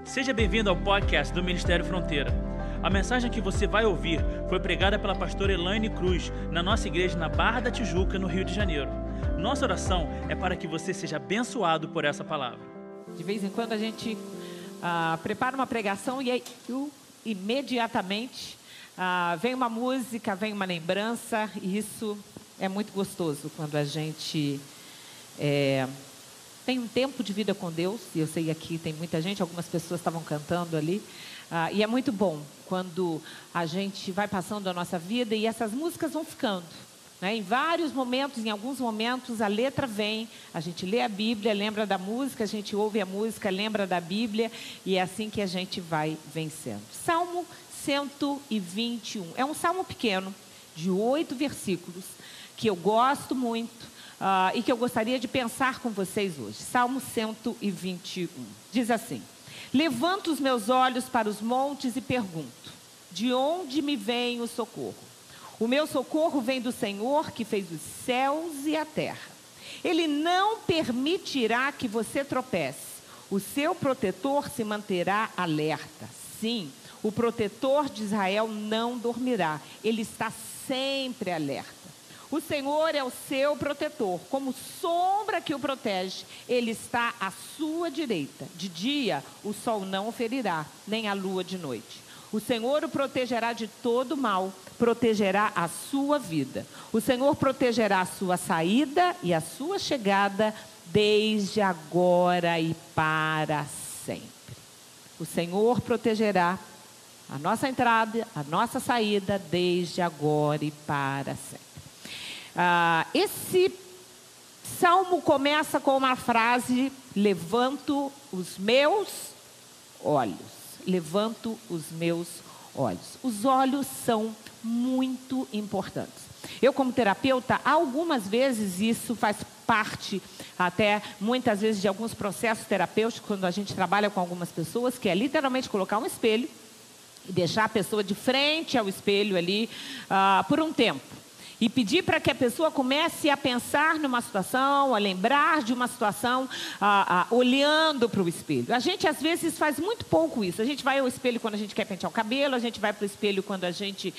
Seja bem-vindo ao podcast do Ministério Fronteira. A mensagem que você vai ouvir foi pregada pela pastora Elaine Cruz, na nossa igreja na Barra da Tijuca, no Rio de Janeiro. Nossa oração é para que você seja abençoado por essa palavra. De vez em quando a gente prepara uma pregação e aí, imediatamente vem uma música, vem uma lembrança, e isso é muito gostoso quando a gente tem um tempo de vida com Deus. E eu sei aqui tem muita gente, algumas pessoas estavam cantando ali, e é muito bom quando a gente vai passando a nossa vida e essas músicas vão ficando, né? Em vários momentos, em alguns momentos a letra vem, a gente lê a Bíblia, lembra da música, a gente ouve a música, lembra da Bíblia, e é assim que a gente vai vencendo. Salmo 121, é um salmo pequeno, de 8 versículos, que eu gosto muito, e que eu gostaria de pensar com vocês hoje. Salmo 121, diz assim: levanto os meus olhos para os montes e pergunto, de onde me vem o socorro? O meu socorro vem do Senhor, que fez os céus e a terra. Ele não permitirá que você tropece. O seu protetor se manterá alerta. Sim, o protetor de Israel não dormirá. Ele está sempre alerta. O Senhor é o seu protetor, como sombra que o protege, Ele está à sua direita. De dia o sol não o ferirá, nem a lua de noite. O Senhor o protegerá de todo mal, protegerá a sua vida. O Senhor protegerá a sua saída e a sua chegada, desde agora e para sempre. O Senhor protegerá a nossa entrada, a nossa saída, desde agora e para sempre. Esse salmo começa com uma frase: levanto os meus olhos. Levanto os meus olhos. Os olhos são muito importantes. Eu, como terapeuta, algumas vezes isso faz parte, até muitas vezes, de alguns processos terapêuticos, quando a gente trabalha com algumas pessoas, que é literalmente colocar um espelho e deixar a pessoa de frente ao espelho ali por um tempo. E pedir para que a pessoa comece a pensar numa situação, a lembrar de uma situação, olhando para o espelho. A gente, às vezes, faz muito pouco isso. A gente vai ao espelho quando a gente quer pentear o cabelo, a gente vai para o espelho quando a gente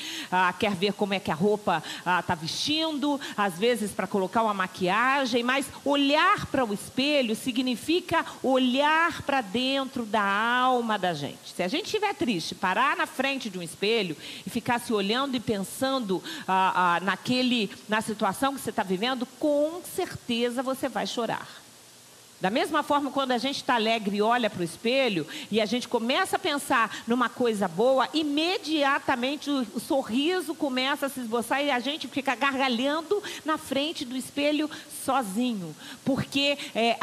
quer ver como é que a roupa está vestindo, às vezes para colocar uma maquiagem, mas olhar para o espelho significa olhar para dentro da alma da gente. Se a gente estiver triste, parar na frente de um espelho e ficar se olhando e pensando na situação que você está vivendo, com certeza você vai chorar. Da mesma forma, quando a gente está alegre e olha para o espelho e a gente começa a pensar numa coisa boa, imediatamente o sorriso começa a se esboçar e a gente fica gargalhando na frente do espelho sozinho, porque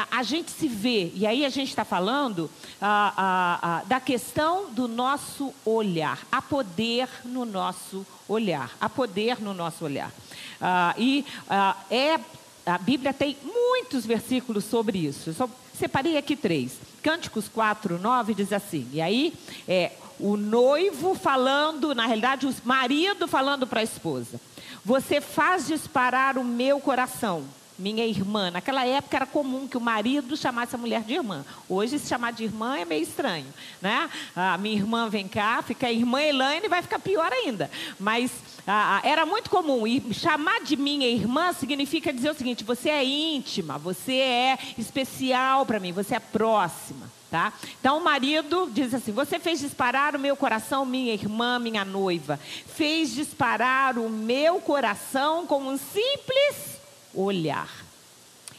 a gente se vê. E aí a gente está falando da questão do nosso olhar. Há poder no nosso olhar. Há poder no nosso olhar. A Bíblia tem muitos versículos sobre isso. Eu só separei aqui 3. Cânticos 4:9 diz assim. E aí o noivo falando, na realidade o marido falando para a esposa: você faz disparar o meu coração, minha irmã. Naquela época era comum que o marido chamasse a mulher de irmã. Hoje, se chamar de irmã é meio estranho, né? Minha irmã vem cá, fica a irmã Elaine, vai ficar pior ainda. Mas era muito comum. E chamar de minha irmã significa dizer o seguinte: você é íntima, você é especial para mim, você é próxima. Tá? Então o marido diz assim: você fez disparar o meu coração, minha irmã, minha noiva. Fez disparar o meu coração com um simples olhar.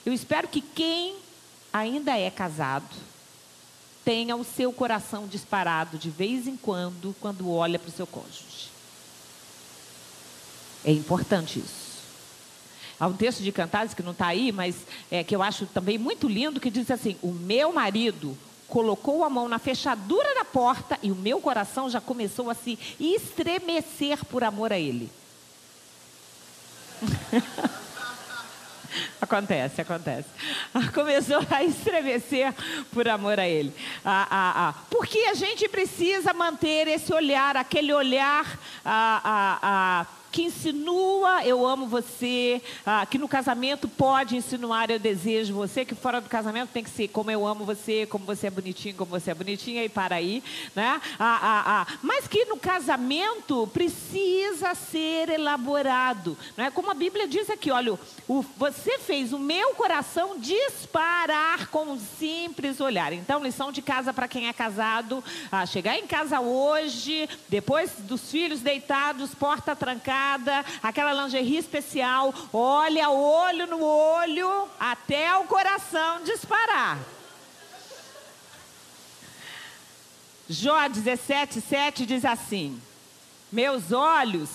Eu espero que quem ainda é casado tenha o seu coração disparado de vez em quando olha para o seu cônjuge. É importante isso. Há um texto de Cantares que não está aí, mas que eu acho também muito lindo, que diz assim: o meu marido colocou a mão na fechadura da porta e o meu coração já começou a se estremecer por amor a ele. Acontece. Começou a estremecer por amor a ele. Porque a gente precisa manter esse olhar, aquele olhar que insinua eu amo você, que no casamento pode insinuar eu desejo você, que fora do casamento tem que ser como eu amo você, como você é bonitinho, como você é bonitinha, e para aí, né? Mas que no casamento precisa ser elaborado, né? Como a Bíblia diz aqui, olha, você fez o meu coração disparar com um simples olhar. Então, lição de casa para quem é casado: chegar em casa hoje, depois dos filhos deitados, porta trancada, aquela lingerie especial, olha olho no olho até o coração disparar. Jó 17:7 diz assim: meus olhos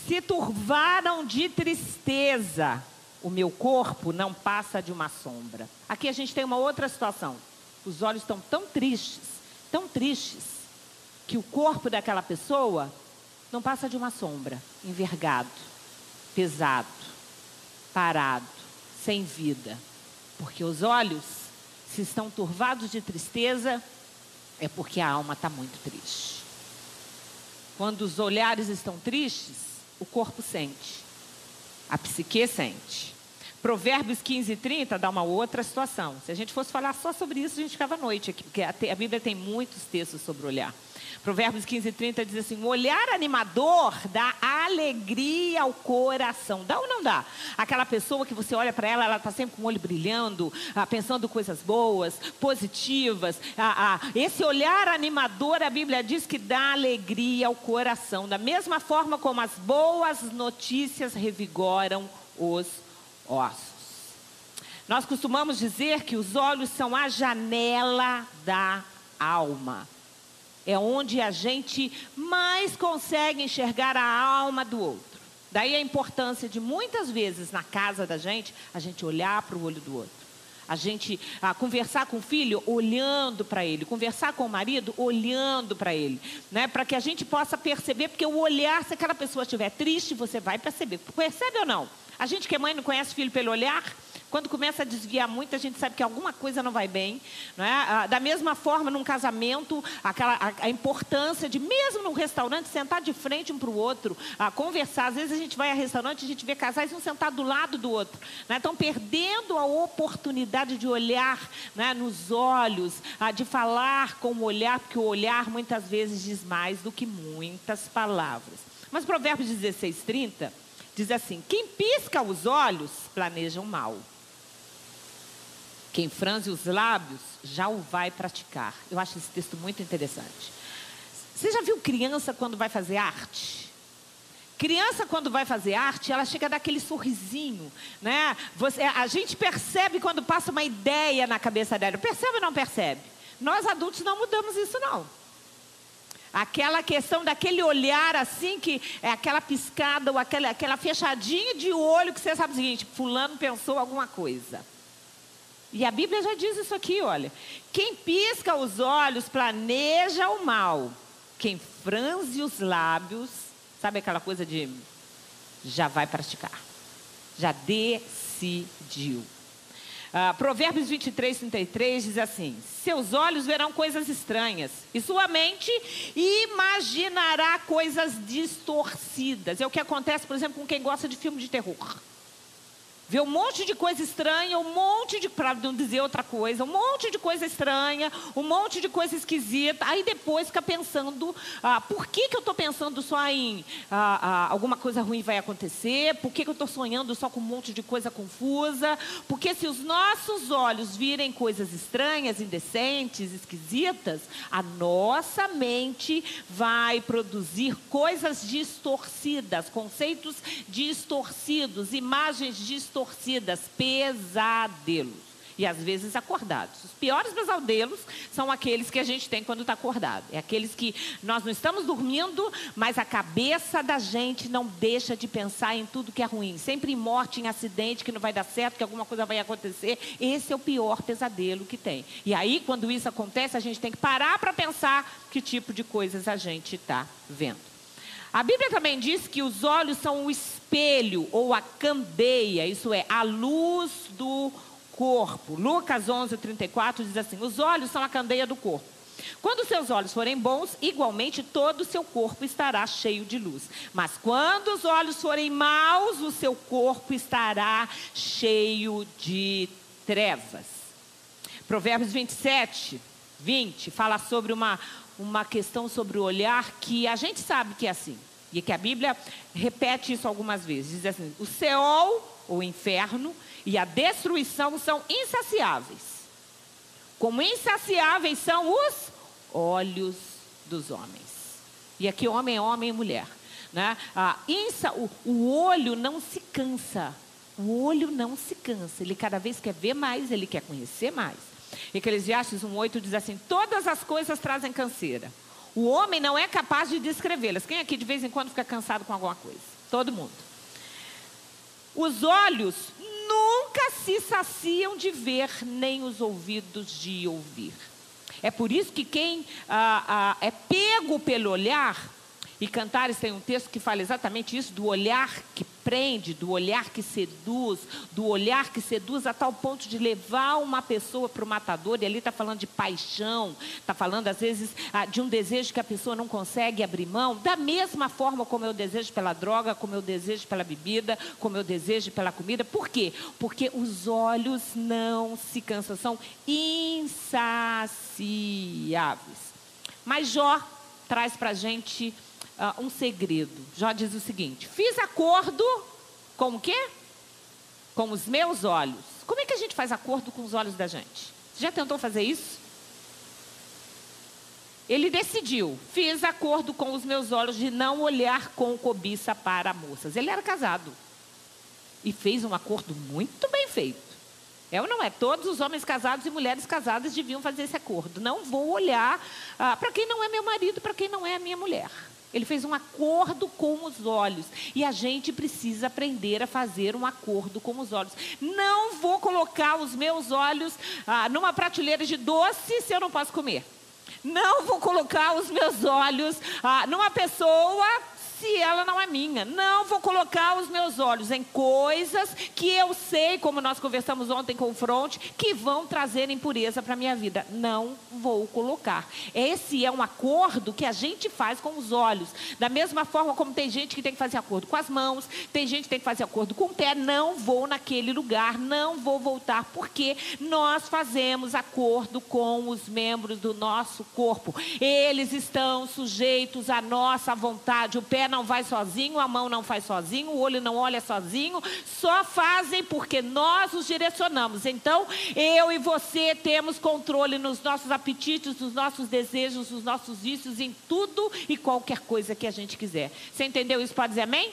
se turvaram de tristeza, o meu corpo não passa de uma sombra. Aqui a gente tem uma outra situação. Os olhos estão tão tristes, que o corpo daquela pessoa não passa de uma sombra, envergado, pesado, parado, sem vida. Porque os olhos, se estão turvados de tristeza, é porque a alma está muito triste. Quando os olhares estão tristes, o corpo sente, a psique sente. Provérbios 15:30 dá uma outra situação. Se a gente fosse falar só sobre isso, a gente ficava à noite aqui, porque a Bíblia tem muitos textos sobre olhar. Provérbios 15:30 diz assim: o olhar animador dá alegria ao coração. Dá ou não dá? Aquela pessoa que você olha para ela, ela está sempre com o olho brilhando, pensando coisas boas, positivas. Esse olhar animador, a Bíblia diz que dá alegria ao coração. Da mesma forma como as boas notícias revigoram os ossos. Nós costumamos dizer que os olhos são a janela da alma. É onde a gente mais consegue enxergar a alma do outro. Daí a importância de muitas vezes na casa da gente, a gente olhar para o olho do outro. A gente conversar com o filho olhando para ele, conversar com o marido olhando para ele, né? Para que a gente possa perceber, porque o olhar, se aquela pessoa estiver triste, você vai perceber. Percebe ou não? A gente que é mãe não conhece filho pelo olhar? Quando começa a desviar muito, a gente sabe que alguma coisa não vai bem, não é? Da mesma forma, num casamento, a importância de, mesmo num restaurante, sentar de frente um para o outro, conversar. Às vezes a gente vai a restaurante, a gente vê casais um sentado do lado do outro, né? Estão perdendo a oportunidade de olhar, né, nos olhos, de falar com o olhar, porque o olhar muitas vezes diz mais do que muitas palavras. Mas Provérbios 16:30 diz assim: quem pisca os olhos planeja o mal. Quem franze os lábios já o vai praticar. Eu acho esse texto muito interessante. Você já viu criança quando vai fazer arte? Criança quando vai fazer arte, ela chega a dar aquele sorrisinho, né? A gente percebe quando passa uma ideia na cabeça dela. Percebe ou não percebe? Nós adultos não mudamos isso não. Aquela questão daquele olhar assim, que é aquela piscada ou aquela fechadinha de olho que você sabe o seguinte: fulano pensou alguma coisa. E a Bíblia já diz isso aqui, olha. Quem pisca os olhos planeja o mal. Quem franze os lábios, sabe aquela coisa de já vai praticar. Já decidiu. Provérbios 23:33 diz assim: seus olhos verão coisas estranhas e sua mente imaginará coisas distorcidas. É o que acontece, por exemplo, com quem gosta de filme de terror. Vê um monte de coisa estranha, para não dizer outra coisa, um monte de coisa estranha, um monte de coisa esquisita. Aí depois fica pensando, por que eu estou pensando só em alguma coisa ruim vai acontecer? Por que eu estou sonhando só com um monte de coisa confusa? Porque se os nossos olhos virem coisas estranhas, indecentes, esquisitas, a nossa mente vai produzir coisas distorcidas, conceitos distorcidos, imagens distorcidas, pesadelos. E às vezes acordados. Os piores pesadelos são aqueles que a gente tem quando está acordado. É aqueles que nós não estamos dormindo, mas a cabeça da gente não deixa de pensar em tudo que é ruim. Sempre em morte, em acidente, que não vai dar certo, que alguma coisa vai acontecer. Esse é o pior pesadelo que tem. E aí, quando isso acontece, a gente tem que parar para pensar que tipo de coisas a gente está vendo. A Bíblia também diz que os olhos são o espelho ou a candeia, isso é, a luz do corpo. Lucas 11:34 diz assim: os olhos são a candeia do corpo. Quando os seus olhos forem bons, igualmente todo o seu corpo estará cheio de luz. Mas quando os olhos forem maus, o seu corpo estará cheio de trevas. Provérbios 27, 20, fala sobre uma questão sobre o olhar que a gente sabe que é assim. E que a Bíblia repete isso algumas vezes. Diz assim: o Seol, o inferno, e a destruição são insaciáveis. Como insaciáveis são os olhos dos homens. E aqui homem é homem e mulher, né? O olho não se cansa. O olho não se cansa. Ele cada vez quer ver mais, ele quer conhecer mais. Eclesiastes 1:8 diz assim: todas as coisas trazem canseira. O homem não é capaz de descrevê-las. Quem aqui de vez em quando fica cansado com alguma coisa? Todo mundo. Os olhos nunca se saciam de ver, nem os ouvidos de ouvir. É por isso que quem é pego pelo olhar, e Cantares tem um texto que fala exatamente isso, do olhar que prende, do olhar que seduz a tal ponto de levar uma pessoa para o matador. E ali está falando de paixão, está falando às vezes de um desejo que a pessoa não consegue abrir mão, da mesma forma como eu desejo pela droga, como eu desejo pela bebida, como eu desejo pela comida. Por quê? Porque os olhos não se cansam, são insaciáveis. Mas Jó traz para a gente um segredo. Jó diz o seguinte: fiz acordo com o quê? Com os meus olhos. Como é que a gente faz acordo com os olhos da gente? Você já tentou fazer isso? Ele decidiu: fiz acordo com os meus olhos de não olhar com cobiça para moças. Ele era casado e fez um acordo muito bem feito. É ou não é? Todos os homens casados e mulheres casadas deviam fazer esse acordo. Não vou olhar para quem não é meu marido, para quem não é a minha mulher. Ele fez um acordo com os olhos. E a gente precisa aprender a fazer um acordo com os olhos. Não vou colocar os meus olhos numa prateleira de doce se eu não posso comer. Não vou colocar os meus olhos numa pessoa se ela não é minha. Não vou colocar os meus olhos em coisas que eu sei, como nós conversamos ontem com o Fronte, que vão trazer impureza para a minha vida. Não vou colocar. Esse é um acordo que a gente faz com os olhos. Da mesma forma como tem gente que tem que fazer acordo com as mãos, tem gente que tem que fazer acordo com o pé. Não vou naquele lugar, não vou voltar, porque nós fazemos acordo com os membros do nosso corpo. Eles estão sujeitos à nossa vontade. O pé não vai sozinho, a mão não faz sozinho, o olho não olha sozinho, só fazem porque nós os direcionamos. Então, eu e você temos controle nos nossos apetites, nos nossos desejos, nos nossos vícios, em tudo e qualquer coisa que a gente quiser. Você entendeu isso? Pode dizer amém?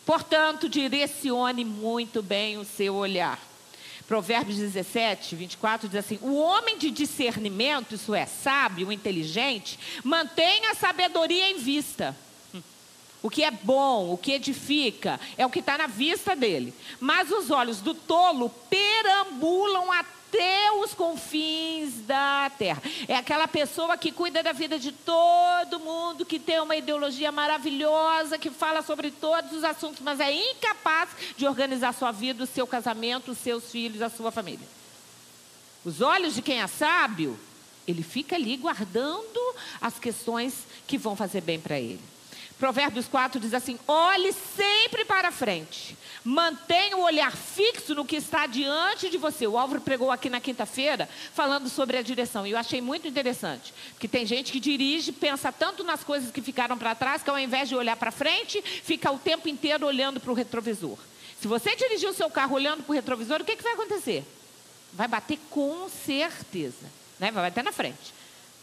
Portanto, direcione muito bem o seu olhar. Provérbios 17, 24 diz assim: o homem de discernimento, isso é, sábio, inteligente, mantém a sabedoria em vista. O que é bom, o que edifica, é o que está na vista dele. Mas os olhos do tolo perambulam até os confins da terra. É aquela pessoa que cuida da vida de todo mundo, que tem uma ideologia maravilhosa, que fala sobre todos os assuntos, mas é incapaz de organizar sua vida, o seu casamento, os seus filhos, a sua família. Os olhos de quem é sábio, ele fica ali guardando as questões que vão fazer bem para ele. Provérbios 4 diz assim: olhe sempre para frente, mantenha o olhar fixo no que está diante de você. O Álvaro pregou aqui na quinta-feira falando sobre a direção, e eu achei muito interessante, porque tem gente que dirige, pensa tanto nas coisas que ficaram para trás, que ao invés de olhar para frente, fica o tempo inteiro olhando para o retrovisor. Se você dirigir o seu carro olhando para o retrovisor, o que vai acontecer? Vai bater com certeza, né? Vai bater na frente,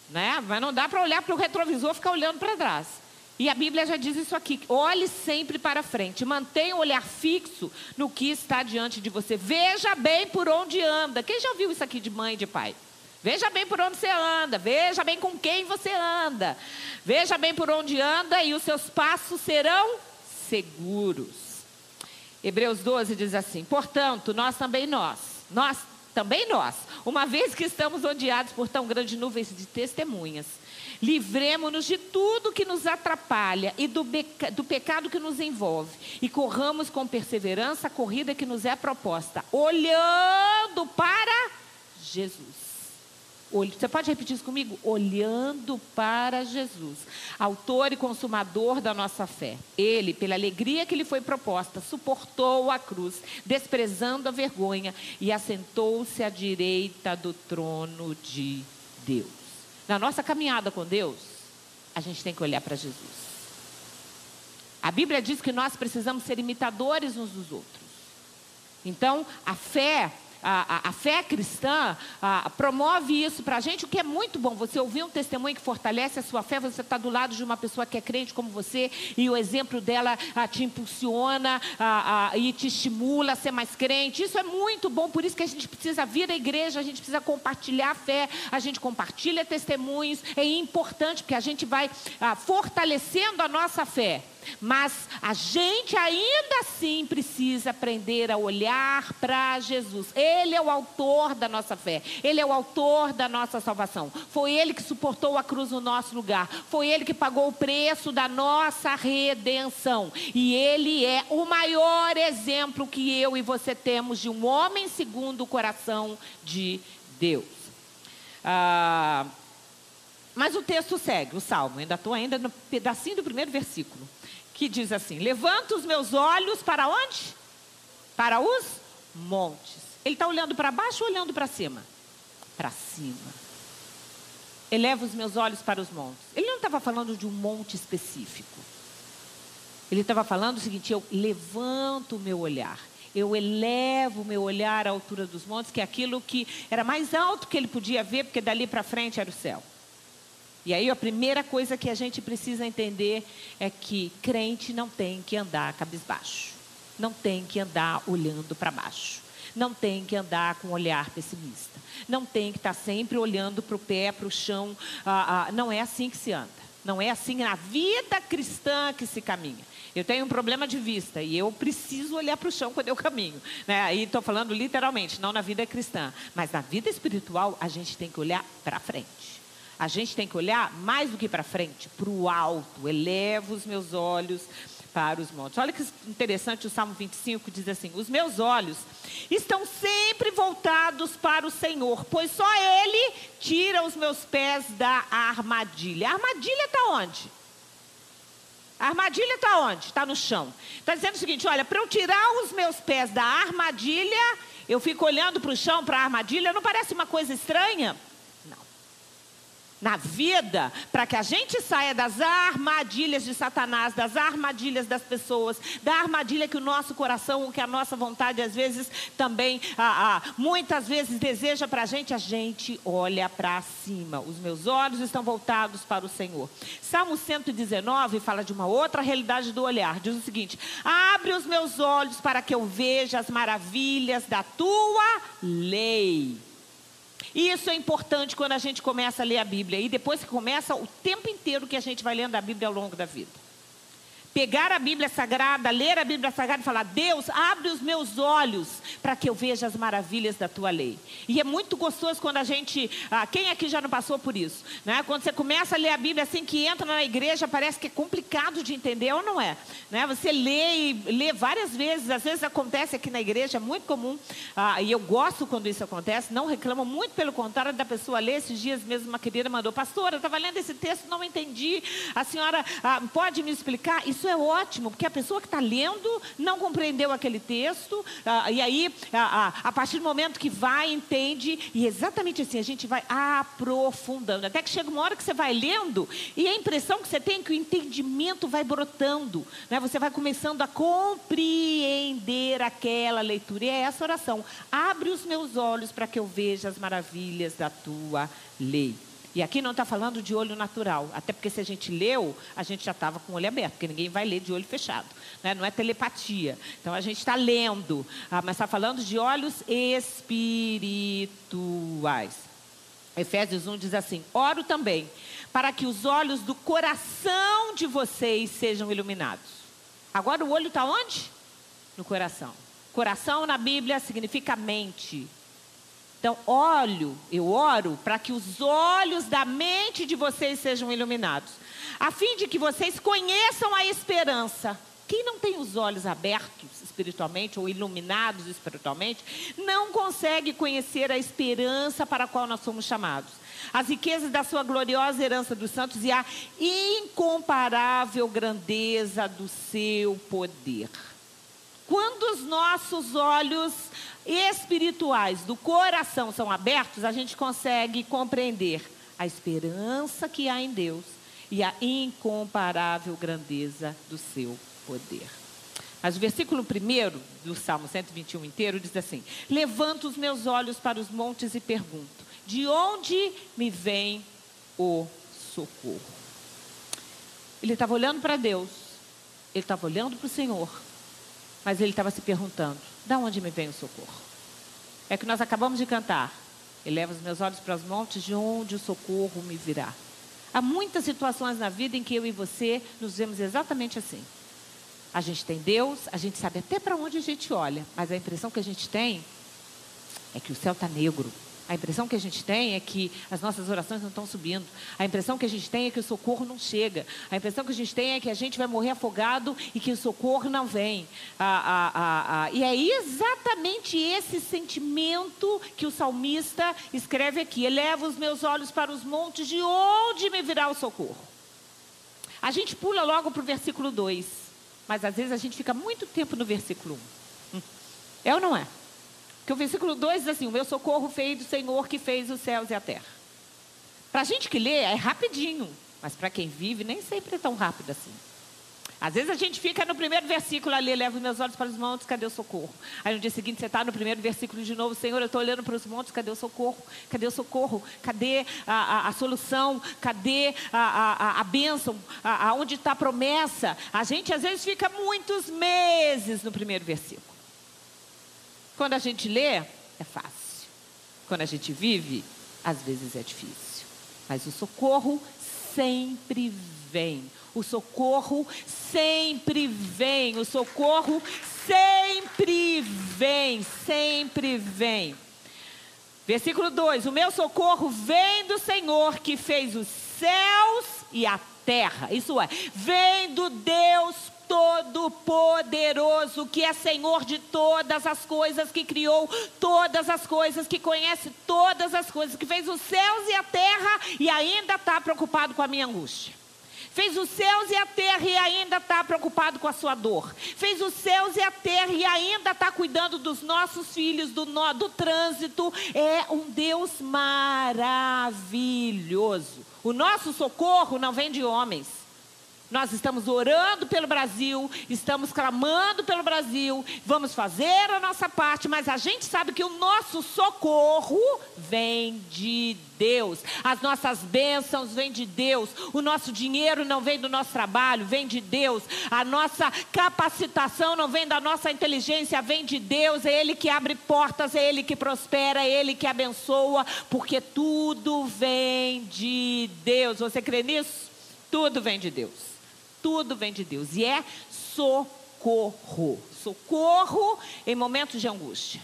né? Mas não dá para olhar para o retrovisor e ficar olhando para trás. E a Bíblia já diz isso aqui: olhe sempre para frente, mantenha o olhar fixo no que está diante de você. Veja bem por onde anda. Quem já ouviu isso aqui de mãe e de pai? Veja bem por onde você anda, veja bem com quem você anda. Veja bem por onde anda e os seus passos serão seguros. Hebreus 12 diz assim: portanto, também nós, uma vez que estamos rodeados por tão grande nuvem de testemunhas, livremo-nos de tudo que nos atrapalha e do pecado que nos envolve, e corramos com perseverança a corrida que nos é proposta, olhando para Jesus. Você pode repetir isso comigo? Olhando para Jesus, autor e consumador da nossa fé. Ele, pela alegria que lhe foi proposta, suportou a cruz, desprezando a vergonha, e assentou-se à direita do trono de Deus. Na nossa caminhada com Deus, a gente tem que olhar para Jesus. A Bíblia diz que nós precisamos ser imitadores uns dos outros. Então, a fé cristã promove isso para a gente, o que é muito bom. Você ouvir um testemunho que fortalece a sua fé, você está do lado de uma pessoa que é crente como você, e o exemplo dela te impulsiona e te estimula a ser mais crente. Isso é muito bom, por isso que a gente precisa vir à igreja, a gente precisa compartilhar a fé, a gente compartilha testemunhos, é importante porque a gente vai fortalecendo a nossa fé. Mas a gente ainda assim precisa aprender a olhar para Jesus. Ele é o autor da nossa fé. Ele é o autor da nossa salvação. Foi Ele que suportou a cruz no nosso lugar. Foi Ele que pagou o preço da nossa redenção. E Ele é o maior exemplo que eu e você temos de um homem segundo o coração de Deus. Mas o texto segue, o Salmo. Ainda estou no pedacinho do primeiro versículo, que diz assim: levanto os meus olhos para onde? Para os montes. Ele está olhando para baixo ou olhando para cima? Para cima. Elevo os meus olhos para os montes. Ele não estava falando de um monte específico. Ele estava falando o seguinte: eu levanto o meu olhar. Eu elevo o meu olhar à altura dos montes, que é aquilo que era mais alto que ele podia ver, porque dali para frente era o céu. E aí a primeira coisa que a gente precisa entender é que crente não tem que andar cabisbaixo. Não tem que andar olhando para baixo. Não tem que andar com um olhar pessimista. Não tem que estar sempre olhando para o pé, para o chão. Não é assim que se anda. Não é assim na vida cristã que se caminha. Eu tenho um problema de vista e eu preciso olhar para o chão quando eu caminho, né? Aí estou falando literalmente, não na vida cristã. Mas na vida espiritual a gente tem que olhar para frente. A gente tem que olhar mais do que para frente, para o alto. Elevo os meus olhos para os montes. Olha que interessante, o Salmo 25 diz assim: os meus olhos estão sempre voltados para o Senhor, pois só Ele tira os meus pés da armadilha. A armadilha está onde? A armadilha está onde? Está no chão. Está dizendo o seguinte: olha, para eu tirar os meus pés da armadilha, eu fico olhando para o chão, para a armadilha. Não parece uma coisa estranha? Na vida, para que a gente saia das armadilhas de Satanás, das armadilhas das pessoas, da armadilha que o nosso coração, que a nossa vontade às vezes também, muitas vezes deseja para a gente olha para cima. Os meus olhos estão voltados para o Senhor. Salmo 119 fala de uma outra realidade do olhar. Diz o seguinte: abre os meus olhos para que eu veja as maravilhas da tua lei. E isso é importante quando a gente começa a ler a Bíblia. E depois que começa, o tempo inteiro que a gente vai lendo a Bíblia ao longo da vida. Pegar a Bíblia Sagrada, ler a Bíblia Sagrada e falar: Deus, abre os meus olhos para que eu veja as maravilhas da tua lei. E é muito gostoso quando a gente... quem aqui já não passou por isso? Né? Quando você começa a ler a Bíblia, assim que entra na igreja, parece que é complicado de entender, ou não é? Né? Você lê várias vezes, às vezes acontece aqui na igreja, é muito comum, e eu gosto quando isso acontece, não reclamo, muito pelo contrário da pessoa ler. Esses dias mesmo uma querida mandou: pastora, eu estava lendo esse texto, não entendi, a senhora pode me explicar? Isso é ótimo, porque a pessoa que está lendo não compreendeu aquele texto, e aí, a partir do momento que vai, entende, e exatamente assim, a gente vai aprofundando, até que chega uma hora que você vai lendo, e a impressão que você tem é que o entendimento vai brotando, né? Você vai começando a compreender aquela leitura, e é essa oração: abre os meus olhos para que eu veja as maravilhas da tua lei. E aqui não está falando de olho natural, até porque se a gente leu, a gente já estava com o olho aberto, porque ninguém vai ler de olho fechado, né? Não é telepatia. Então a gente está lendo, mas está falando de olhos espirituais. Efésios 1 diz assim: oro também para que os olhos do coração de vocês sejam iluminados. Agora o olho está onde? No coração. Coração na Bíblia significa mente. Então, eu oro para que os olhos da mente de vocês sejam iluminados, a fim de que vocês conheçam a esperança. Quem não tem os olhos abertos espiritualmente ou iluminados espiritualmente, não consegue conhecer a esperança para a qual nós somos chamados. as riquezas da sua gloriosa herança dos santos e a incomparável grandeza do seu poder. Quando os nossos olhos espirituais do coração são abertos, a gente consegue compreender a esperança que há em Deus e a incomparável grandeza do seu poder. Mas o versículo 1 do Salmo 121 inteiro diz assim: levanto os meus olhos para os montes e pergunto, de onde me vem o socorro? Ele estava olhando para Deus, ele estava olhando para o Senhor, mas ele estava se perguntando, de onde me vem o socorro? É que nós acabamos de cantar, eleva os meus olhos para os montes, de onde o socorro me virá. Há muitas situações na vida em que eu e você nos vemos exatamente assim. A gente tem Deus, a gente sabe até para onde a gente olha, mas a impressão que a gente tem é que o céu está negro. A impressão que a gente tem é que as nossas orações não estão subindo. A impressão que a gente tem é que o socorro não chega. A impressão que a gente tem é que a gente vai morrer afogado e que o socorro não vem. E é exatamente esse sentimento que o salmista escreve aqui. Eleva os meus olhos para os montes, de onde me virá o socorro? A gente pula logo para o versículo 2. Mas às vezes a gente fica muito tempo no versículo 1. É ou não é? Porque o versículo 2 diz assim: o meu socorro veio do Senhor que fez os céus e a terra. Para a gente que lê é rapidinho, mas para quem vive nem sempre é tão rápido assim. Às vezes a gente fica no primeiro versículo ali, leva os meus olhos para os montes, cadê o socorro? Aí no dia seguinte você está no primeiro versículo de novo, Senhor, eu estou olhando para os montes, cadê o socorro? Cadê o socorro? Cadê a solução? Cadê a bênção? Onde está a promessa? A gente às vezes fica muitos meses no primeiro versículo. Quando a gente lê, é fácil. Quando a gente vive, às vezes é difícil. Mas o socorro sempre vem. O socorro sempre vem. O socorro sempre vem. Sempre vem. Versículo 2: o meu socorro vem do Senhor que fez os céus e a terra. Isso é, vem do Deus Todo-Poderoso, que é Senhor de todas as coisas, que criou todas as coisas, que conhece todas as coisas, que fez os céus e a terra e ainda está preocupado com a minha angústia. Fez os céus e a terra e ainda está preocupado com a sua dor. Fez os céus e a terra e ainda está cuidando dos nossos filhos, do trânsito. É um Deus maravilhoso. O nosso socorro não vem de homens. Nós estamos orando pelo Brasil, estamos clamando pelo Brasil, vamos fazer a nossa parte, mas a gente sabe que o nosso socorro vem de Deus. As nossas bênçãos vêm de Deus. O nosso dinheiro não vem do nosso trabalho, vem de Deus. A nossa capacitação não vem da nossa inteligência, vem de Deus. É Ele que abre portas, é Ele que prospera, é Ele que abençoa, porque tudo vem de Deus. Você crê nisso? Tudo vem de Deus. Tudo vem de Deus e é socorro. Socorro em momentos de angústia.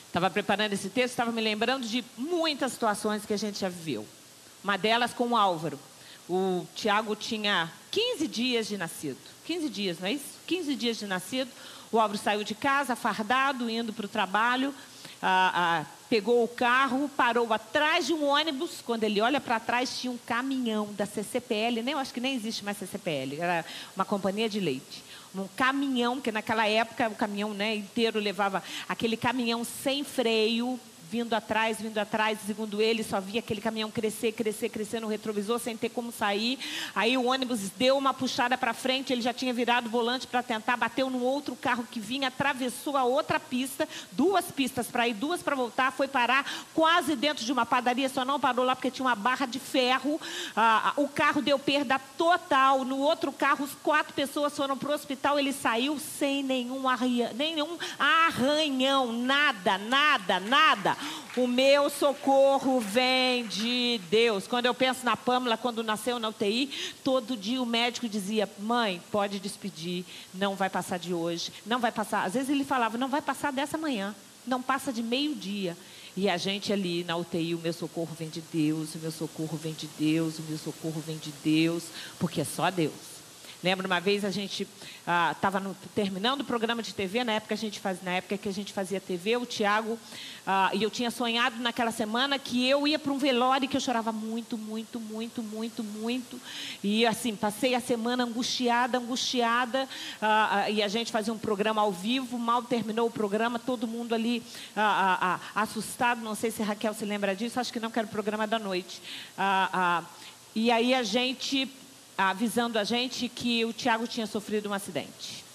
Estava preparando esse texto, estava me lembrando de muitas situações que a gente já viveu. Uma delas com o Álvaro. O Tiago tinha 15 dias de nascido. 15 dias, não é isso? 15 dias de nascido. O Álvaro saiu de casa, fardado, indo para o trabalho. Pegou o carro, parou atrás de um ônibus. Quando ele olha para trás, tinha um caminhão da CCPL. Eu acho que nem existe mais CCPL. Era uma companhia de leite. Um caminhão, porque naquela época o caminhão, né, inteiro levava aquele caminhão sem freio, vindo atrás, segundo ele, só via aquele caminhão crescer no retrovisor, sem ter como sair. Aí o ônibus deu uma puxada para frente, ele já tinha virado o volante para tentar, bateu num outro carro que vinha, atravessou a outra pista, 2 pistas para ir, 2 para voltar, foi parar quase dentro de uma padaria, só não parou lá porque tinha uma barra de ferro. O carro deu perda total, no outro carro, 4 pessoas foram para o hospital, ele saiu sem nenhum arranhão, nada. O meu socorro vem de Deus. Quando eu penso na Pâmela, quando nasceu na UTI, todo dia o médico dizia: mãe, pode despedir, não vai passar de hoje, não vai passar. Às vezes ele falava: não vai passar dessa manhã, não passa de meio-dia. E a gente ali na UTI, o meu socorro vem de Deus, o meu socorro vem de Deus, o meu socorro vem de Deus, porque é só Deus. Lembro uma vez a gente estava terminando o programa de TV, na época que a gente fazia TV, o Tiago, e eu tinha sonhado naquela semana que eu ia para um velório, que eu chorava muito, muito, muito, muito, muito. E assim, passei a semana angustiada, e a gente fazia um programa ao vivo, mal terminou o programa, todo mundo ali assustado, não sei se a Raquel se lembra disso, acho que não, que era o programa da noite. E aí a gente, avisando a gente que o Tiago tinha sofrido um acidente.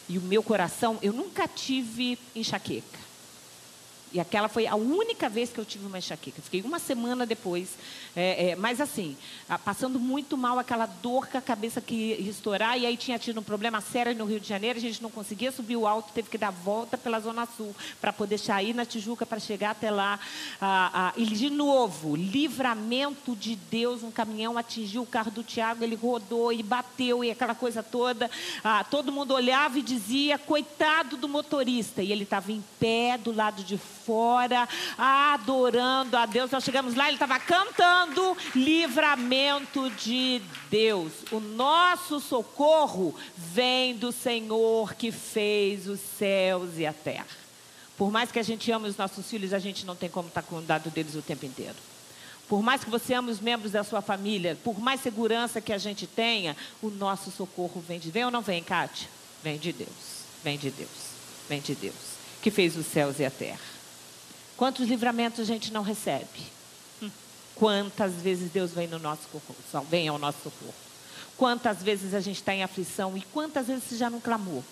E o meu coração, eu nunca tive enxaqueca. E aquela foi a única vez que eu tive uma enxaqueca. Fiquei uma semana depois, mas assim, passando muito mal, aquela dor com a cabeça que ia estourar. E aí tinha tido um problema sério no Rio de Janeiro, a gente não conseguia subir o alto, teve que dar volta pela Zona Sul, para poder sair na Tijuca, para chegar até lá. E de novo, livramento de Deus, um caminhão atingiu o carro do Tiago, ele rodou e bateu, e aquela coisa toda. Todo mundo olhava e dizia, coitado do motorista. E ele estava em pé, do lado de fora, adorando a Deus. Nós chegamos lá, ele estava cantando livramento de Deus. O nosso socorro vem do Senhor que fez os céus e a terra. Por mais que a gente ame os nossos filhos, a gente não tem como estar cuidando deles o tempo inteiro. Por mais que você ame os membros da sua família, por mais segurança que a gente tenha, o nosso socorro vem de Deus. Vem ou não vem, Kátia? Vem de Deus, vem de Deus, vem de Deus, que fez os céus e a terra. Quantos livramentos a gente não recebe? Quantas vezes Deus vem no nosso socorro, vem ao nosso socorro? Quantas vezes a gente está em aflição e quantas vezes você já não clamou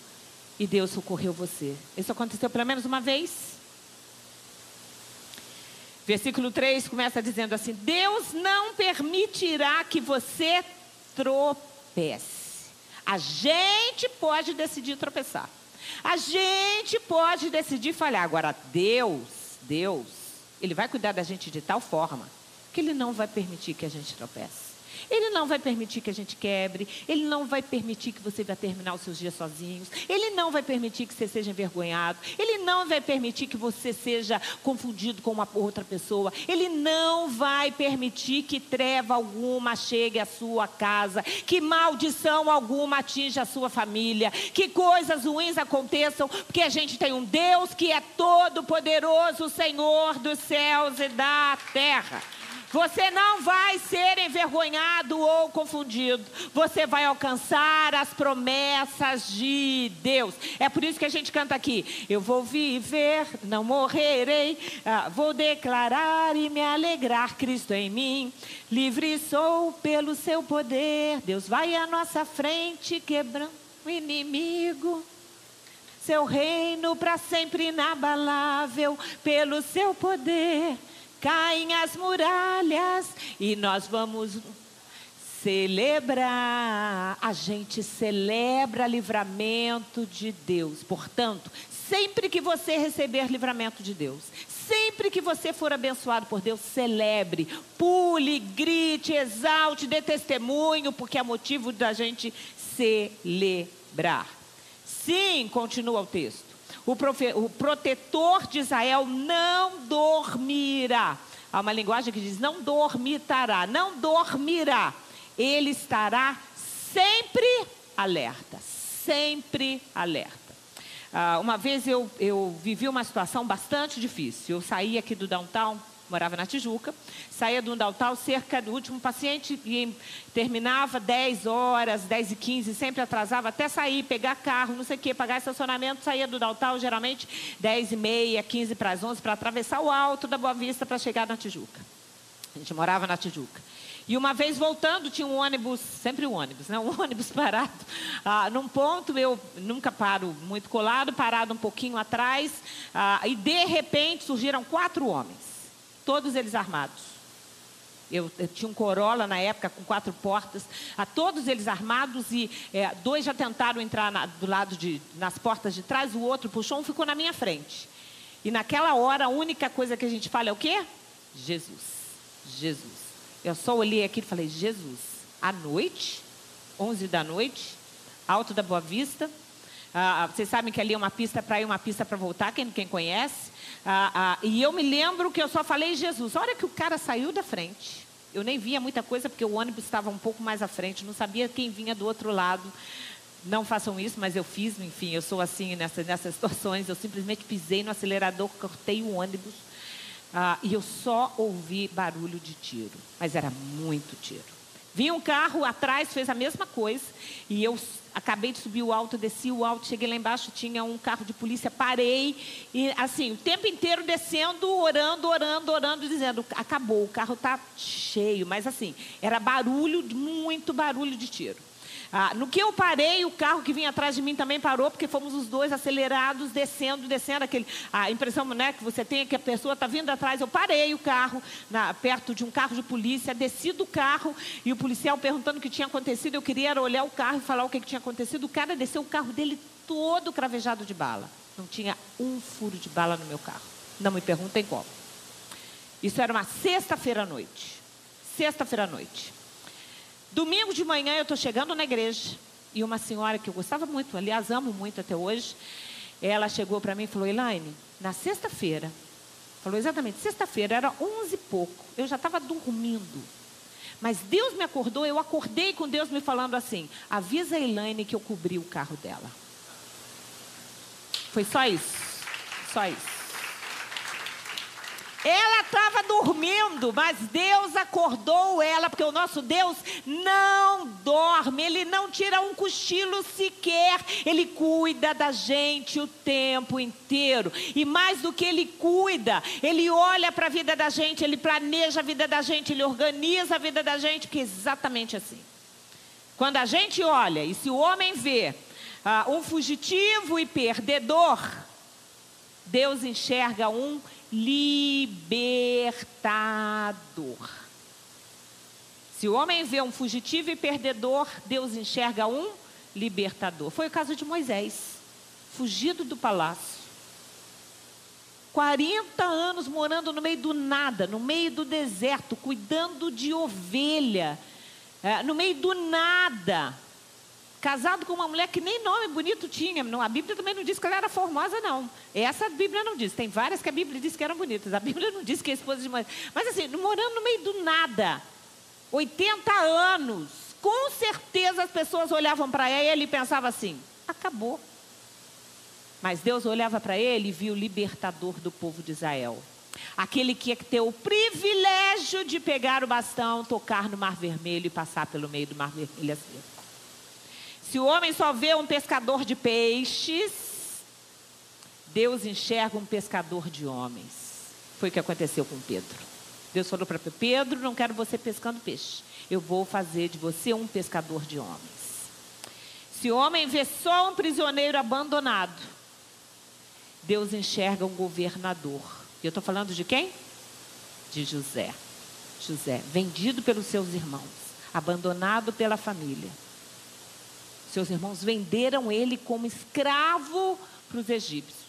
e Deus socorreu você? Isso aconteceu pelo menos uma vez? Versículo 3 começa dizendo assim: Deus não permitirá que você tropece. A gente pode decidir tropeçar. A gente pode decidir falhar. Agora, Deus, Ele vai cuidar da gente de tal forma que Ele não vai permitir que a gente tropece. Ele não vai permitir que a gente quebre. Ele não vai permitir que você vá terminar os seus dias sozinhos. Ele não vai permitir que você seja envergonhado. Ele não vai permitir que você seja confundido com uma outra pessoa. Ele não vai permitir que treva alguma chegue à sua casa, que maldição alguma atinja a sua família, que coisas ruins aconteçam, porque a gente tem um Deus que é todo poderoso, Senhor dos céus e da terra. Você não vai ser envergonhado ou confundido. Você vai alcançar as promessas de Deus. É por isso que a gente canta aqui: eu vou viver, não morrerei, vou declarar e me alegrar, Cristo em mim. Livre sou pelo seu poder. Deus vai à nossa frente, quebrando o inimigo. Seu reino para sempre inabalável, pelo seu poder. Caem as muralhas e nós vamos celebrar. A gente celebra livramento de Deus. Portanto, sempre que você receber livramento de Deus, sempre que você for abençoado por Deus, celebre, pule, grite, exalte, dê testemunho, porque é motivo da gente celebrar. Sim, continua o texto. O protetor de Israel não dormirá. Há uma linguagem que diz não dormitará, não dormirá. Ele estará sempre alerta, sempre alerta. Uma vez eu vivi uma situação bastante difícil. Eu saí aqui do downtown, morava na Tijuca, saía do downtown cerca do último paciente e terminava 10 horas, 10h15, sempre atrasava até sair, pegar carro, não sei o que, pagar estacionamento, saía do downtown geralmente 10h30, 15 para as 11, para atravessar o Alto da Boa Vista para chegar na Tijuca. A gente morava na Tijuca. E uma vez voltando, tinha um ônibus, sempre um ônibus, né? Um ônibus parado. Num ponto, eu nunca paro muito colado, parado um pouquinho atrás, e de repente surgiram 4 homens. Todos eles armados. Eu tinha um Corolla na época com 4 portas, todos eles armados e 2 já tentaram entrar do lado nas portas de trás, o outro puxou, um ficou na minha frente. E naquela hora a única coisa que a gente fala é o quê? Jesus, Jesus. Eu só olhei aqui e falei, Jesus, à noite, 11 da noite, Alto da Boa Vista. Vocês sabem que ali é uma pista para ir, uma pista para voltar, quem conhece. E eu me lembro que eu só falei Jesus. A hora que o cara saiu da frente, Eu nem via muita coisa porque o ônibus estava um pouco mais à frente, não sabia quem vinha do outro lado. Não façam isso, mas eu fiz, enfim, eu sou assim nessas situações. Eu simplesmente pisei no acelerador, cortei o ônibus e eu só ouvi barulho de tiro, mas era muito tiro. Vinha um carro atrás, fez a mesma coisa, e eu acabei de subir o alto, desci o alto, cheguei lá embaixo, tinha um carro de polícia, parei, e assim, o tempo inteiro descendo, orando, dizendo, acabou, o carro está cheio, mas assim, era barulho, muito barulho de tiro. No que eu parei, o carro que vinha atrás de mim também parou, porque fomos os dois acelerados, descendo, a impressão, né, que você tem é que a pessoa está vindo atrás. Eu parei o carro, perto de um carro de polícia, desci do carro, e o policial perguntando o que tinha acontecido. Eu queria olhar o carro e falar o que tinha acontecido. O cara desceu o carro dele todo cravejado de bala. Não tinha um furo de bala no meu carro. Não me perguntem como. Isso era uma sexta-feira à noite. Sexta-feira à noite. Domingo de manhã eu estou chegando na igreja e uma senhora que eu gostava muito, aliás, amo muito até hoje, ela chegou para mim e falou, Elaine, na sexta-feira, falou exatamente, sexta-feira, era 11 e pouco, eu já estava dormindo, mas Deus me acordou, eu acordei com Deus me falando assim, avisa a Elaine que eu cobri o carro dela. Foi só isso, só isso. Ela estava dormindo, mas Deus acordou ela, porque o nosso Deus não dorme, Ele não tira um cochilo sequer, Ele cuida da gente o tempo inteiro. E mais do que Ele cuida, Ele olha para a vida da gente, Ele planeja a vida da gente, Ele organiza a vida da gente, que é exatamente assim. Quando a gente olha, e se o homem vê um fugitivo e perdedor, Deus enxerga um libertador. Se o homem vê um fugitivo e perdedor, Deus enxerga um libertador. Foi o caso de Moisés, fugido do palácio. 40 anos morando no meio do nada, no meio do deserto, cuidando de ovelha, no meio do nada. Casado com uma mulher que nem nome bonito tinha. A Bíblia também não diz que ela era formosa, não. Essa a Bíblia não diz. Tem várias que a Bíblia diz que eram bonitas. A Bíblia não diz que é esposa de Moisés. Mas assim, morando no meio do nada. 80 anos. Com certeza as pessoas olhavam para ele e pensavam assim, acabou. Mas Deus olhava para ele e viu o libertador do povo de Israel. Aquele que ia ter o privilégio de pegar o bastão, tocar no Mar Vermelho e passar pelo meio do Mar Vermelho assim. Se o homem só vê um pescador de peixes, Deus enxerga um pescador de homens. Foi o que aconteceu com Pedro. Deus falou para Pedro, não quero você pescando peixe. Eu vou fazer de você um pescador de homens. Se o homem vê só um prisioneiro abandonado, Deus enxerga um governador. E eu estou falando de quem? De José. José, vendido pelos seus irmãos, abandonado pela família. Seus irmãos venderam ele como escravo para os egípcios.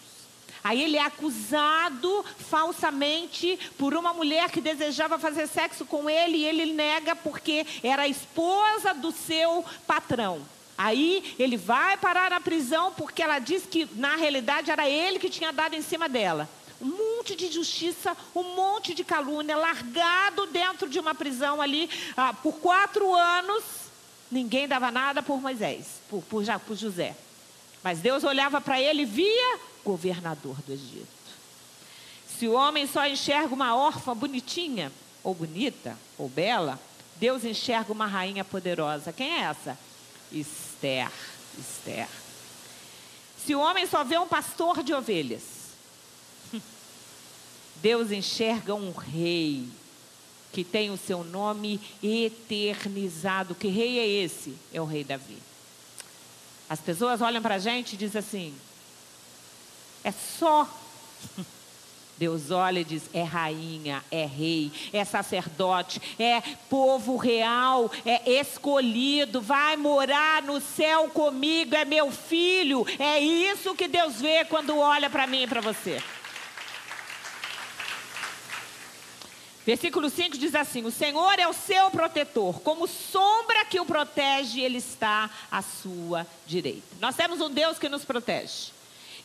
Aí ele é acusado falsamente por uma mulher que desejava fazer sexo com ele e ele nega porque era a esposa do seu patrão. Aí ele vai parar na prisão porque ela diz que na realidade era ele que tinha dado em cima dela. Um monte de injustiça, um monte de calúnia, largado dentro de uma prisão ali por 4 anos. Ninguém dava nada por Moisés, por José. Mas Deus olhava para ele e via governador do Egito. Se o homem só enxerga uma órfã bonitinha, ou bonita, ou bela, Deus enxerga uma rainha poderosa. Quem é essa? Esther. Se o homem só vê um pastor de ovelhas, Deus enxerga um rei que tem o seu nome eternizado. Que rei é esse? É o rei Davi. As pessoas olham para a gente e dizem assim, é só. Deus olha e diz, é rainha, é rei, é sacerdote, é povo real, é escolhido, vai morar no céu comigo, é meu filho. É isso que Deus vê quando olha para mim e para você. Versículo 5 diz assim, o Senhor é o seu protetor, como sombra que o protege, Ele está à sua direita. Nós temos um Deus que nos protege.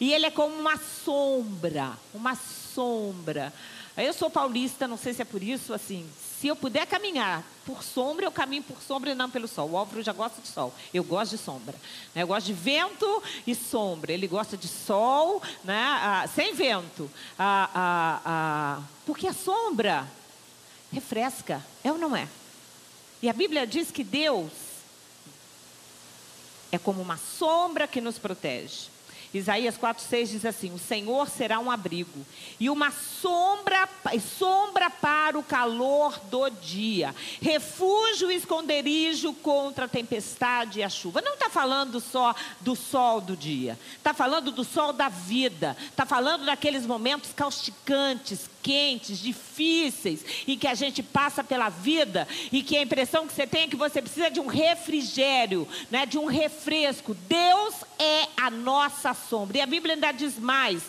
E Ele é como uma sombra, uma sombra. Eu sou paulista, não sei se é por isso, assim, Se eu puder caminhar por sombra, eu caminho por sombra e não pelo sol. O Álvaro já gosta de sol, eu gosto de sombra, né? Eu gosto de vento e sombra. Ele gosta de sol, né? Sem vento. Porque a sombra refresca, é ou não é? E a Bíblia diz que Deus é como uma sombra que nos protege. Isaías 4,6 diz assim: o Senhor será um abrigo e uma sombra para o calor do dia, refúgio e esconderijo contra a tempestade e a chuva. Não está falando só do sol do dia, está falando do sol da vida, está falando daqueles momentos causticantes, quentes, difíceis, em que a gente passa pela vida e que a impressão que você tem é que você precisa de um refrigério, né, de um refresco. Deus é a nossa sombra. E a Bíblia ainda diz mais: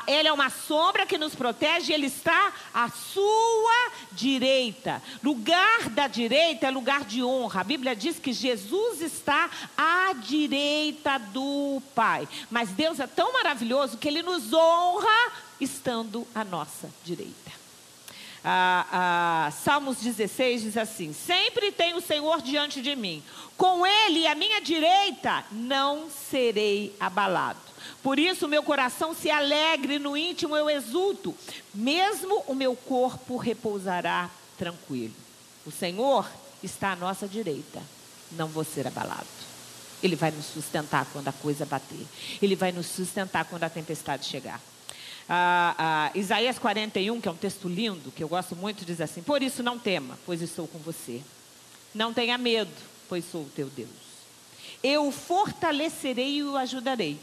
Ele é uma sombra que nos protege e Ele está à sua direita. Lugar da direita é lugar de honra. A Bíblia diz que Jesus está à direita do Pai. Mas Deus é tão maravilhoso que Ele nos honra estando à nossa direita. Salmos 16 diz assim: sempre tem o Senhor diante de mim, com Ele à minha direita não serei abalado. Por isso o meu coração se alegre, no íntimo eu exulto, mesmo o meu corpo repousará tranquilo. O Senhor está à nossa direita, não vou ser abalado. Ele vai nos sustentar quando a coisa bater, Ele vai nos sustentar quando a tempestade chegar. Isaías 41, que é um texto lindo, que eu gosto muito, diz assim: por isso não tema, pois estou com você. Não tenha medo, pois sou o teu Deus. Eu o fortalecerei e o ajudarei.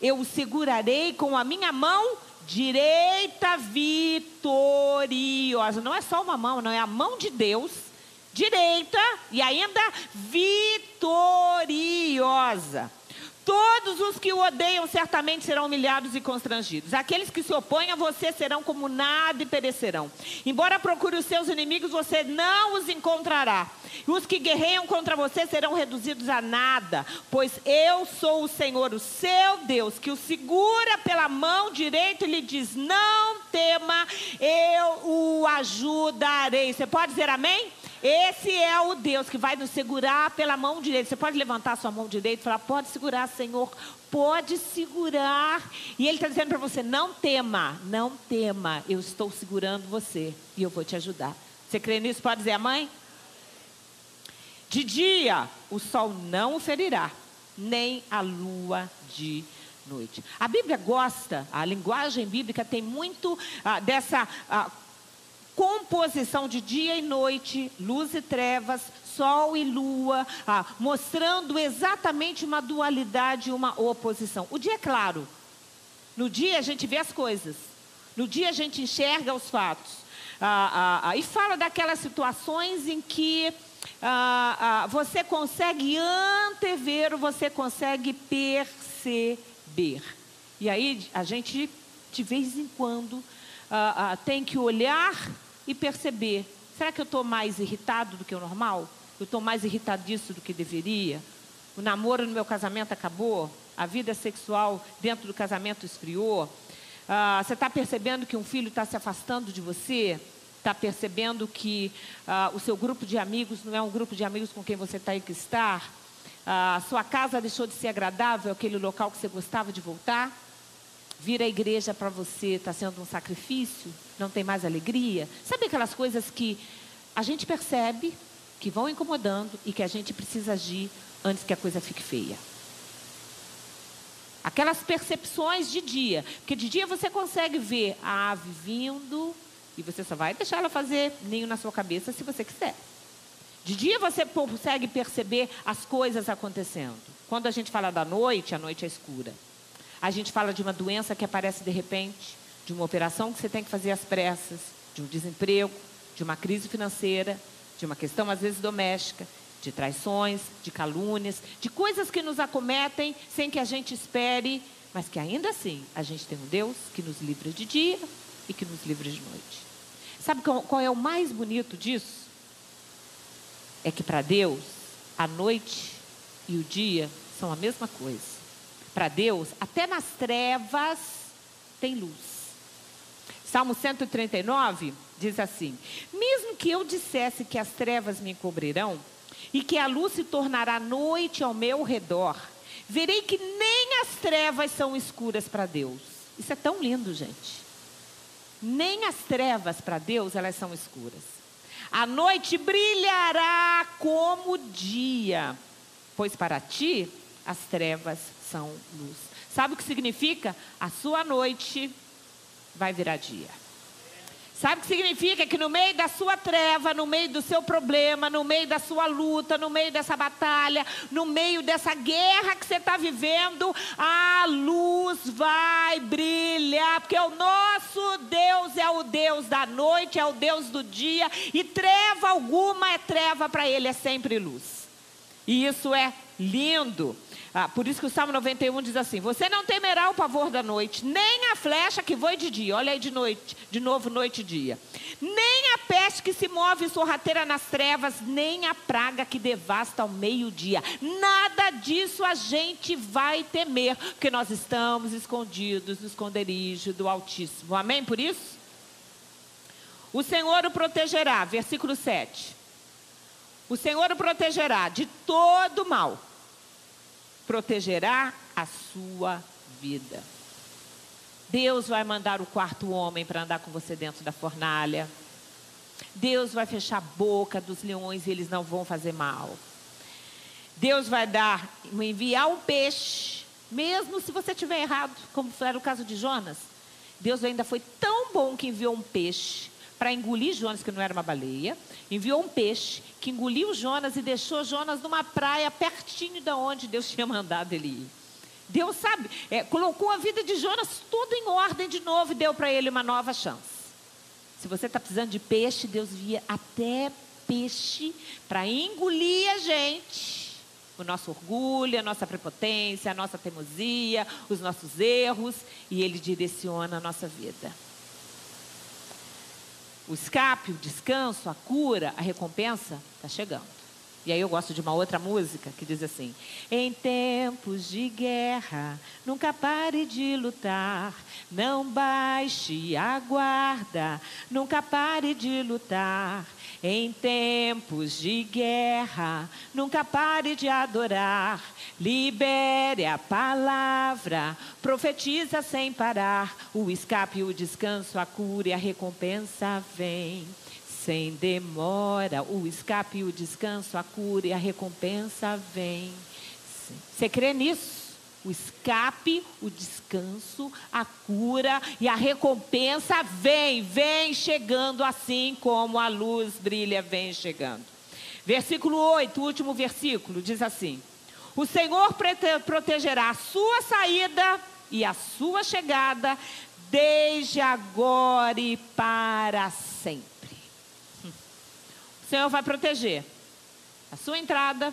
Eu o segurarei com a minha mão direita vitoriosa. Não é só uma mão, não, é a mão de Deus, direita e ainda vitoriosa. Todos os que o odeiam certamente serão humilhados e constrangidos. Aqueles que se opõem a você serão como nada e perecerão. Embora procure os seus inimigos, você não os encontrará. E os que guerreiam contra você serão reduzidos a nada. Pois eu sou o Senhor, o seu Deus, que o segura pela mão direita e lhe diz: não tema, eu o ajudarei. Você pode dizer amém? Esse é o Deus que vai nos segurar pela mão direita. Você pode levantar sua mão direita e falar: pode segurar, Senhor, pode segurar. E Ele está dizendo para você: não tema, não tema, eu estou segurando você e eu vou te ajudar. Você crê nisso? Pode dizer amém? De dia o sol não o ferirá, nem a lua de noite. A Bíblia gosta, a linguagem bíblica tem muito dessa composição de dia e noite, luz e trevas, sol e lua, mostrando exatamente uma dualidade, uma oposição. O dia é claro. No dia a gente vê as coisas. No dia a gente enxerga os fatos. E fala daquelas situações em que você consegue antever, você consegue perceber. E aí a gente, de vez em quando, tem que olhar e perceber: será que eu estou mais irritado do que o normal? Eu estou mais irritadiço do que deveria? O namoro no meu casamento acabou? A vida sexual dentro do casamento esfriou? Você está percebendo que um filho está se afastando de você? Está percebendo que o seu grupo de amigos não é um grupo de amigos com quem você tem que estar? A sua casa deixou de ser agradável, aquele local que você gostava de voltar? Vir à igreja para você está sendo um sacrifício? Não tem mais alegria? Sabe aquelas coisas que a gente percebe, que vão incomodando e que a gente precisa agir antes que a coisa fique feia? Aquelas percepções de dia. Porque de dia você consegue ver a ave vindo e você só vai deixar ela fazer ninho na sua cabeça se você quiser. De dia você consegue perceber as coisas acontecendo. Quando a gente fala da noite, a noite é escura. A gente fala de uma doença que aparece de repente, de uma operação que você tem que fazer às pressas, de um desemprego, de uma crise financeira, de uma questão às vezes doméstica, de traições, de calúnias, de coisas que nos acometem sem que a gente espere, mas que ainda assim a gente tem um Deus que nos livra de dia e que nos livra de noite. Sabe qual é o mais bonito disso? É que para Deus, a noite e o dia são a mesma coisa. Para Deus, até nas trevas tem luz. Salmo 139 diz assim: mesmo que eu dissesse que as trevas me encobrirão e que a luz se tornará noite ao meu redor, verei que nem as trevas são escuras para Deus. Isso é tão lindo, gente. Nem as trevas para Deus, elas são escuras. A noite brilhará como dia, pois para ti as trevas são luz. Sabe o que significa? A sua noite vai virar dia. Sabe o que significa? Que no meio da sua treva, no meio do seu problema, no meio da sua luta, no meio dessa batalha, no meio dessa guerra que você está vivendo, a luz vai brilhar, porque o nosso Deus é o Deus da noite, é o Deus do dia, e treva alguma é treva para Ele, é sempre luz. E isso é lindo. Por isso que o Salmo 91 diz assim: você não temerá o pavor da noite, nem a flecha que voe de dia. Olha aí de noite, de novo noite e dia. Nem a peste que se move sorrateira nas trevas, nem a praga que devasta ao meio-dia. Nada disso a gente vai temer, porque nós estamos escondidos no esconderijo do Altíssimo. Amém por isso? O Senhor o protegerá, versículo 7. O Senhor o protegerá de todo mal. Protegerá a sua vida. Deus vai mandar o quarto homem para andar com você dentro da fornalha. Deus vai fechar a boca dos leões e eles não vão fazer mal. Deus vai enviar um peixe, mesmo se você tiver errado, como era o caso de Jonas. Deus ainda foi tão bom que enviou um peixe para engolir Jonas, que não era uma baleia. Enviou um peixe que engoliu Jonas e deixou Jonas numa praia pertinho de onde Deus tinha mandado ele ir. Deus, sabe, colocou a vida de Jonas tudo em ordem de novo e deu para ele uma nova chance. Se você está precisando de peixe, Deus via até peixe para engolir a gente. O nosso orgulho, a nossa prepotência, a nossa teimosia, os nossos erros, e Ele direciona a nossa vida. O escape, o descanso, a cura, a recompensa está chegando. E aí eu gosto de uma outra música que diz assim: em tempos de guerra, nunca pare de lutar, não baixe a guarda, nunca pare de lutar. Em tempos de guerra, nunca pare de adorar, libere a palavra, profetiza sem parar, o escape, o descanso, a cura e a recompensa vem. Sem demora, o escape, o descanso, a cura e a recompensa vem. Você crê nisso? O escape, o descanso, a cura e a recompensa vem chegando, assim como a luz brilha, vem chegando. Versículo 8, o último versículo, diz assim: o Senhor protegerá a sua saída e a sua chegada, desde agora e para sempre. O Senhor vai proteger a sua entrada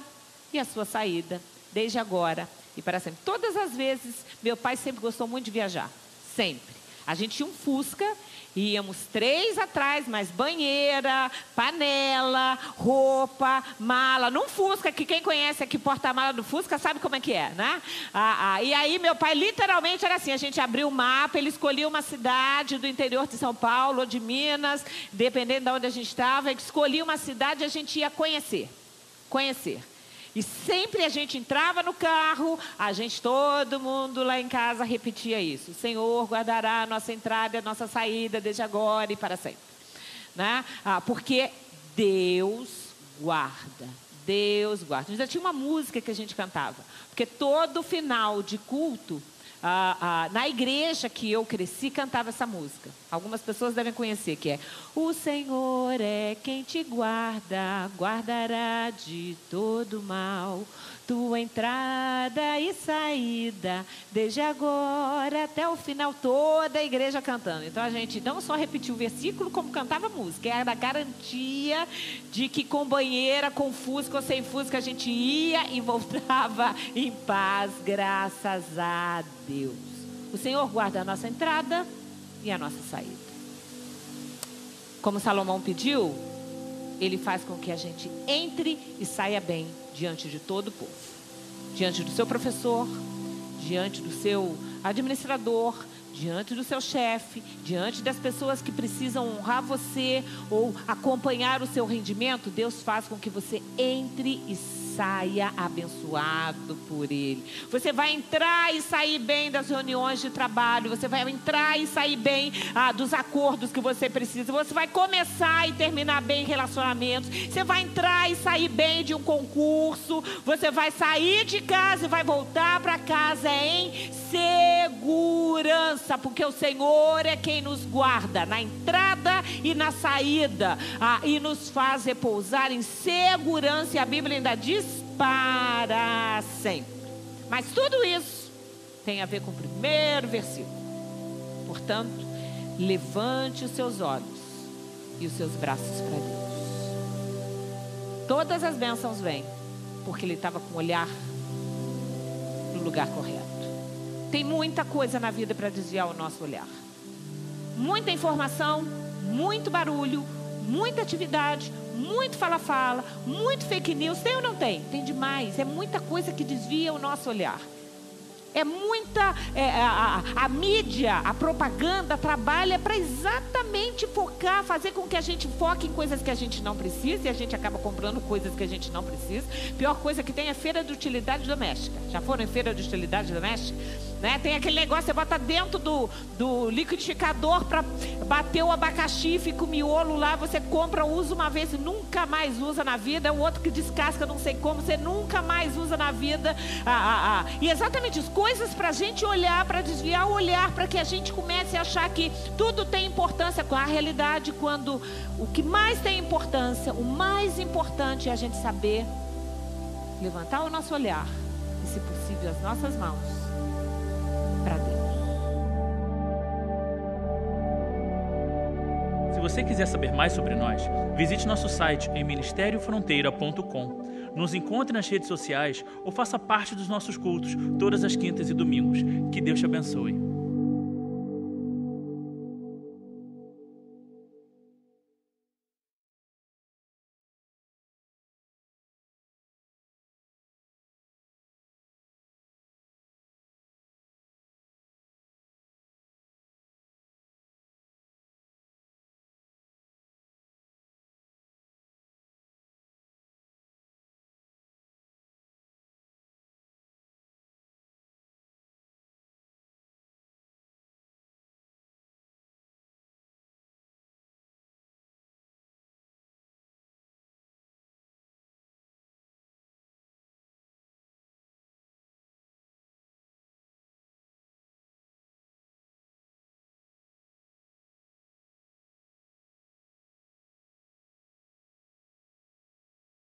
e a sua saída, desde agora e para sempre. Todas as vezes, meu pai sempre gostou muito de viajar, sempre. A gente tinha um Fusca, íamos 3 atrás, mais banheira, panela, roupa, mala. Num Fusca, que quem conhece aqui porta-mala do Fusca sabe como é que é, né? E aí meu pai literalmente era assim: a gente abria o mapa, ele escolhia uma cidade do interior de São Paulo ou de Minas, dependendo de onde a gente estava, escolhia uma cidade e a gente ia conhecer. E sempre a gente entrava no carro, todo mundo lá em casa repetia isso: o Senhor guardará a nossa entrada e a nossa saída desde agora e para sempre, né? Porque Deus guarda. Já tinha uma música que a gente cantava, porque todo final de culto, na igreja que eu cresci, cantava essa música. Algumas pessoas devem conhecer, que é: o Senhor é quem te guarda, guardará de todo mal, tua entrada e saída, desde agora até o final. Toda a igreja cantando. Então a gente não só repetia o versículo, como cantava a música. Era a garantia de que com banheira, com Fusca ou sem Fusca, a gente ia e voltava em paz, graças a Deus. O Senhor guarda a nossa entrada e a nossa saída. Como Salomão pediu, Ele faz com que a gente entre e saia bem diante de todo o povo. Diante do seu professor, diante do seu administrador, diante do seu chefe, diante das pessoas que precisam honrar você ou acompanhar o seu rendimento, Deus faz com que você entre e saia abençoado por Ele. Você vai entrar e sair bem das reuniões de trabalho, você vai entrar e sair bem dos acordos que você precisa, você vai começar e terminar bem relacionamentos, você vai entrar e sair bem de um concurso, você vai sair de casa e vai voltar para casa em segurança, porque o Senhor é quem nos guarda na entrada e na saída, e nos faz repousar em segurança, e a Bíblia ainda diz para sempre. Mas tudo isso tem a ver com o primeiro versículo. Portanto, levante os seus olhos e os seus braços para Deus. Todas as bênçãos vêm porque ele estava com o olhar no lugar correto. Tem muita coisa na vida para desviar o nosso olhar. Muita informação, muito barulho, muita atividade, muito fala-fala, muito fake news. Tem ou não tem? Tem demais. É muita coisa que desvia o nosso olhar. É muita... a mídia, a propaganda trabalha para exatamente focar, fazer com que a gente foque em coisas que a gente não precisa, e a gente acaba comprando coisas que a gente não precisa. Pior coisa que tem é feira de utilidade doméstica. Já foram em feira de utilidade doméstica? Né? Tem aquele negócio, você bota dentro do liquidificador para bater o abacaxi, fica o miolo lá, você compra, usa uma vez e nunca mais usa na vida. O outro que descasca não sei como, você nunca mais usa na vida. E exatamente isso, coisas para a gente olhar, para desviar o olhar, para que a gente comece a achar que tudo tem importância. Com a realidade, quando o que mais tem importância, o mais importante é a gente saber levantar o nosso olhar e, se possível, as nossas mãos para Deus. Se você quiser saber mais sobre nós, visite nosso site em ministeriofronteira.com. Nos encontre nas redes sociais ou faça parte dos nossos cultos todas as quintas e domingos. Que Deus te abençoe.